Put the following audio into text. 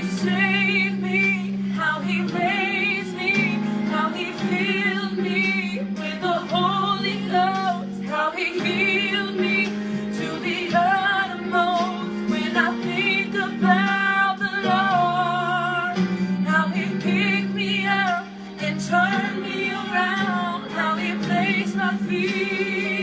saved me, how he raised me, how he filled me with the Holy Ghost, how he healed me to the uttermost. When I think about the Lord, how he picked me up and turned me around, how he placed my feet